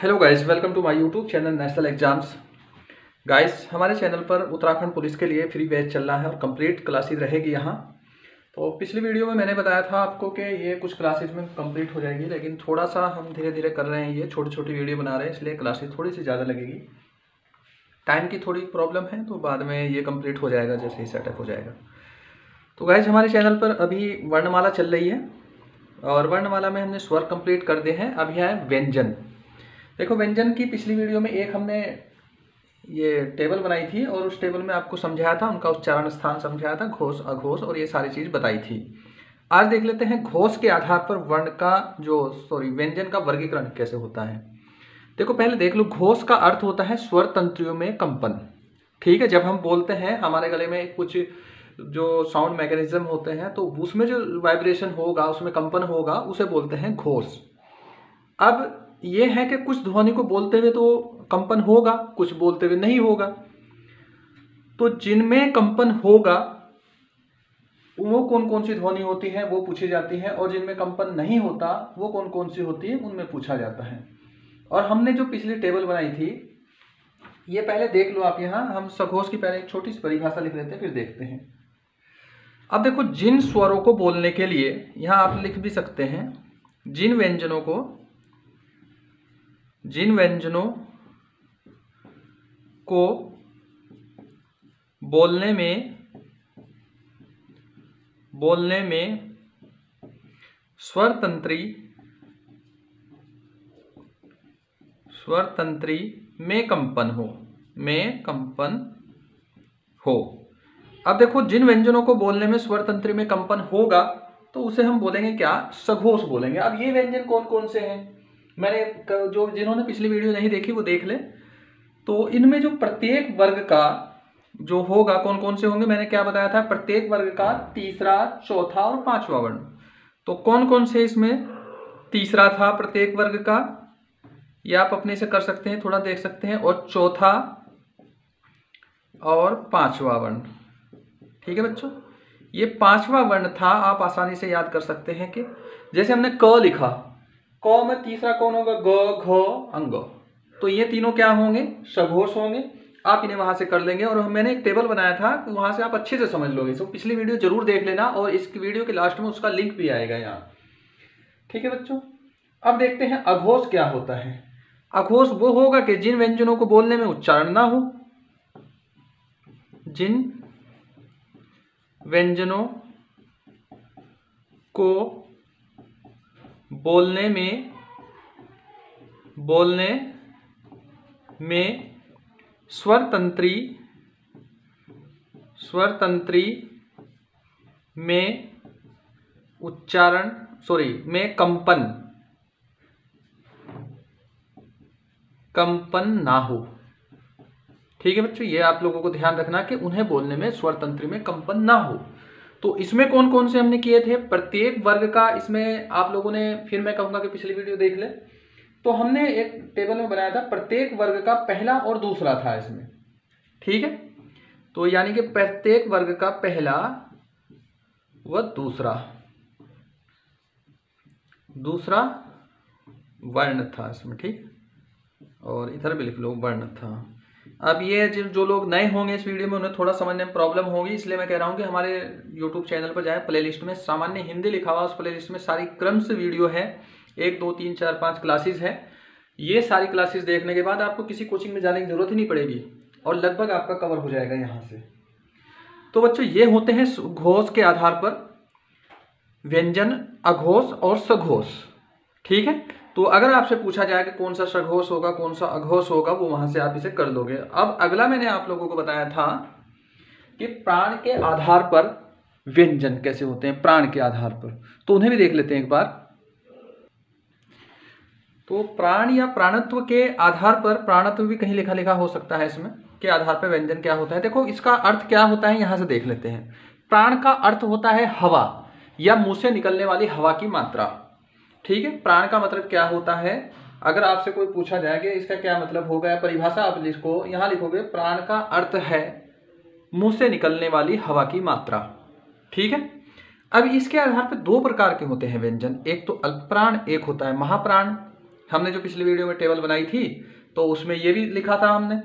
Hello guys, welcome to my YouTube channel national exams. Guys, हमारे channel पर Uttarakhand police के लिए फ्री बैच चल रहा है और कंप्लीट क्लासेस रहेगी यहाँ। तो पिछली वीडियो में मैंने बताया था आपको कि ये कुछ क्लासेस में कंप्लीट हो जाएगी, लेकिन थोड़ा सा हम धीरे धीरे कर रहे हैं, ये छोटी छोटी वीडियो बना रहे हैं, इसलिए क्लासेस थोड़ी सी ज़्यादा लगेगी। टाइम की थोड़ी प्रॉब्लम है, तो बाद में ये कंप्लीट हो जाएगा जैसे ही सेटअप हो जाएगा। तो गाइस, हमारे चैनल पर अभी वर्णमाला चल रही है और वर्णमाला में हमने स्वर कंप्लीट कर दिए हैं। अभी है व्यंजन। देखो, व्यंजन की पिछली वीडियो में एक हमने ये टेबल बनाई थी और उस टेबल में आपको समझाया था, उनका उच्चारण स्थान समझाया था, घोष अघोष और ये सारी चीज़ बताई थी। आज देख लेते हैं घोष के आधार पर वर्ण का व्यंजन का वर्गीकरण कैसे होता है। देखो, पहले देख लो, घोष का अर्थ होता है स्वर तंत्रियों में कंपन। ठीक है, जब हम बोलते हैं हमारे गले में कुछ जो साउंड मैकेनिज्म होते हैं, तो उसमें जो वाइब्रेशन होगा, उसमें कंपन होगा, उसे बोलते हैं घोष। अब ये है कि कुछ ध्वनि को बोलते हुए तो कंपन होगा, कुछ बोलते हुए नहीं होगा। तो जिनमें कंपन होगा वो कौन कौन सी ध्वनि होती है वो पूछी जाती है, और जिनमें कंपन नहीं होता वो कौन कौन सी होती है उनमें पूछा जाता है। और हमने जो पिछली टेबल बनाई थी ये पहले देख लो आप। यहाँ हम सघोष की पहले एक छोटी सी परिभाषा लिख लेते हैं, फिर देखते हैं। अब देखो, जिन स्वरों को बोलने के लिए यहाँ आप लिख भी सकते हैं, जिन व्यंजनों को बोलने में स्वर तंत्री में कंपन हो। अब देखो, जिन व्यंजनों को बोलने में स्वर तंत्री में कंपन होगा तो उसे हम बोलेंगे क्या? सघोष बोलेंगे। अब ये व्यंजन कौन कौन से हैं, मैंने जिन्होंने पिछली वीडियो नहीं देखी वो देख ले। तो इनमें जो प्रत्येक वर्ग का जो होगा, कौन कौन से होंगे, मैंने क्या बताया था? प्रत्येक वर्ग का तीसरा, चौथा और पांचवा वर्ण। तो कौन कौन से इसमें तीसरा था प्रत्येक वर्ग का, ये आप अपने से कर सकते हैं, थोड़ा देख सकते हैं, और चौथा और पांचवा वर्ण। ठीक है बच्चों, ये पांचवा वर्ण था। आप आसानी से याद कर सकते हैं कि जैसे हमने क लिखा, क में तीसरा कौन होगा? ग, घ, अंग। तो ये तीनों क्या होंगे? सघोष होंगे। आप इन्हें वहां से कर लेंगे, और मैंने एक टेबल बनाया था, तो वहां से आप अच्छे से समझ लोगे। तो पिछली वीडियो जरूर देख लेना, और इस वीडियो के लास्ट में उसका लिंक भी आएगा यहाँ। ठीक है बच्चों, अब देखते हैं अघोष क्या होता है। अघोष वो होगा कि जिन व्यंजनों को बोलने में उच्चारण ना हो, जिन व्यंजनों को बोलने में स्वर तंत्री में में कंपन ना हो। ठीक है बच्चों, ये आप लोगों को ध्यान रखना कि उन्हें बोलने में स्वर तंत्री में कंपन ना हो। तो इसमें कौन कौन से हमने किए थे? प्रत्येक वर्ग का, इसमें आप लोगों ने, फिर मैं कहूंगा कि पिछली वीडियो देख ले। तो हमने एक टेबल में बनाया था, प्रत्येक वर्ग का पहला और दूसरा था इसमें। ठीक है, तो यानी कि प्रत्येक वर्ग का पहला व दूसरा वर्ण था इसमें। ठीक, और इधर भी लिख लो वर्ण था। अब ये जो लोग नए होंगे इस वीडियो में, उन्हें थोड़ा समझने में प्रॉब्लम होगी, इसलिए मैं कह रहा हूँ कि हमारे YouTube चैनल पर जाए, प्लेलिस्ट में सामान्य हिंदी लिखा हुआ, उस प्लेलिस्ट में सारी क्रम से वीडियो है, 1 2 3 4 5 क्लासेस है। ये सारी क्लासेस देखने के बाद आपको किसी कोचिंग में जाने की जरूरत ही नहीं पड़ेगी, और लगभग आपका कवर हो जाएगा यहाँ से। तो बच्चों, ये होते हैं घोष के आधार पर व्यंजन, अघोष और सघोष। ठीक है, तो अगर आपसे पूछा जाए कि कौन सा सघोष होगा, कौन सा अघोष होगा, वो वहां से आप इसे कर लोगे। अब अगला मैंने आप लोगों को बताया था कि प्राण के आधार पर व्यंजन कैसे होते हैं, प्राण के आधार पर। तो उन्हें भी देख लेते हैं एक बार। तो प्राण या प्राणत्व के आधार पर, प्राणत्व भी कहीं लिखा लिखा हो सकता है इसमें, के आधार पर व्यंजन क्या होता है। देखो, इसका अर्थ क्या होता है, यहां से देख लेते हैं। प्राण का अर्थ होता है हवा या मुंह से निकलने वाली हवा की मात्रा। ठीक है, प्राण का मतलब क्या होता है? अगर आपसे कोई पूछा जाए कि इसका क्या मतलब होगा या परिभाषा, आप लिखो, यहां लिखोगे प्राण का अर्थ है मुंह से निकलने वाली हवा की मात्रा। ठीक है, अब इसके आधार पर 2 प्रकार के होते हैं व्यंजन, एक तो अल्प प्राण, एक होता है महाप्राण। हमने जो पिछली वीडियो में टेबल बनाई थी तो उसमें ये भी लिखा था हमने।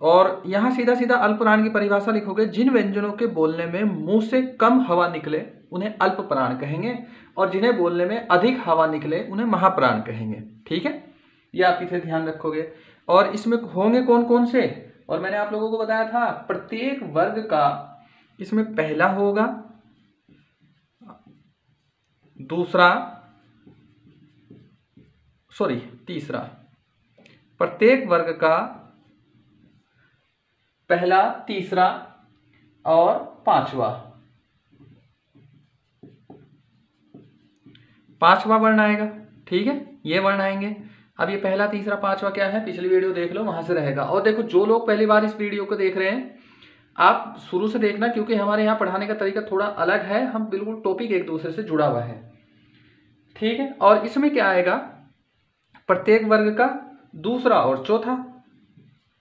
और यहाँ सीधा सीधा अल्पप्राण की परिभाषा लिखोगे, जिन व्यंजनों के बोलने में मुंह से कम हवा निकले उन्हें अल्पप्राण कहेंगे, और जिन्हें बोलने में अधिक हवा निकले उन्हें महाप्राण कहेंगे। ठीक है, ये आप इसे ध्यान रखोगे। और इसमें होंगे कौन कौन से, और मैंने आप लोगों को बताया था प्रत्येक वर्ग का इसमें पहला होगा, तीसरा, प्रत्येक वर्ग का पहला, तीसरा और पांचवा वर्ण आएगा। ठीक है, ये वर्ण आएंगे। अब ये पहला, तीसरा, पांचवा क्या है, पिछली वीडियो देख लो, वहां से रहेगा। और देखो, जो लोग पहली बार इस वीडियो को देख रहे हैं, आप शुरू से देखना, क्योंकि हमारे यहाँ पढ़ाने का तरीका थोड़ा अलग है, हम बिल्कुल टॉपिक एक दूसरे से जुड़ा हुआ है। ठीक है, और इसमें क्या आएगा, प्रत्येक वर्ग का दूसरा और चौथा,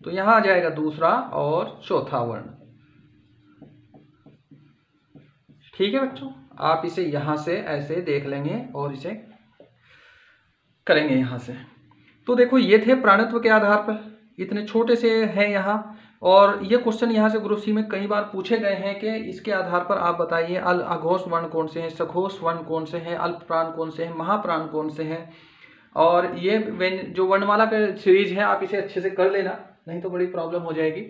तो यहां आ जाएगा दूसरा और चौथा वर्ण। ठीक है बच्चों, आप इसे यहां से ऐसे देख लेंगे और इसे करेंगे यहां से। तो देखो, ये थे प्राणत्व के आधार पर, इतने छोटे से हैं यहाँ। और ये क्वेश्चन यहाँ से ग्रुप सी में कई बार पूछे गए हैं कि इसके आधार पर आप बताइए अघोष वर्ण कौन से हैं, सघोष वर्ण कौन से हैं, अल्पप्राण कौन से हैं, महाप्राण कौन से हैं। और ये जो वर्णमाला का सीरीज है, आप इसे अच्छे से कर लेना, नहीं तो बड़ी प्रॉब्लम हो जाएगी।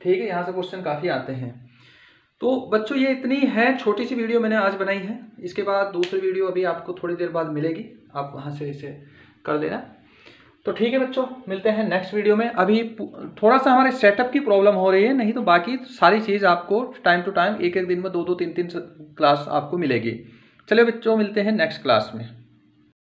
ठीक है, यहाँ से क्वेश्चन काफ़ी आते हैं। तो बच्चों, ये इतनी है छोटी सी वीडियो मैंने आज बनाई है। इसके बाद दूसरी वीडियो अभी आपको थोड़ी देर बाद मिलेगी, आप वहाँ से इसे कर लेना। तो ठीक है बच्चों, मिलते हैं नेक्स्ट वीडियो में। अभी थोड़ा सा हमारे सेटअप की प्रॉब्लम हो रही है, नहीं तो बाकी सारी चीज़ आपको टाइम टू टाइम, एक एक दिन में 2-2, 3-3 क्लास आपको मिलेगी। चलिए बच्चों, मिलते हैं नेक्स्ट क्लास में।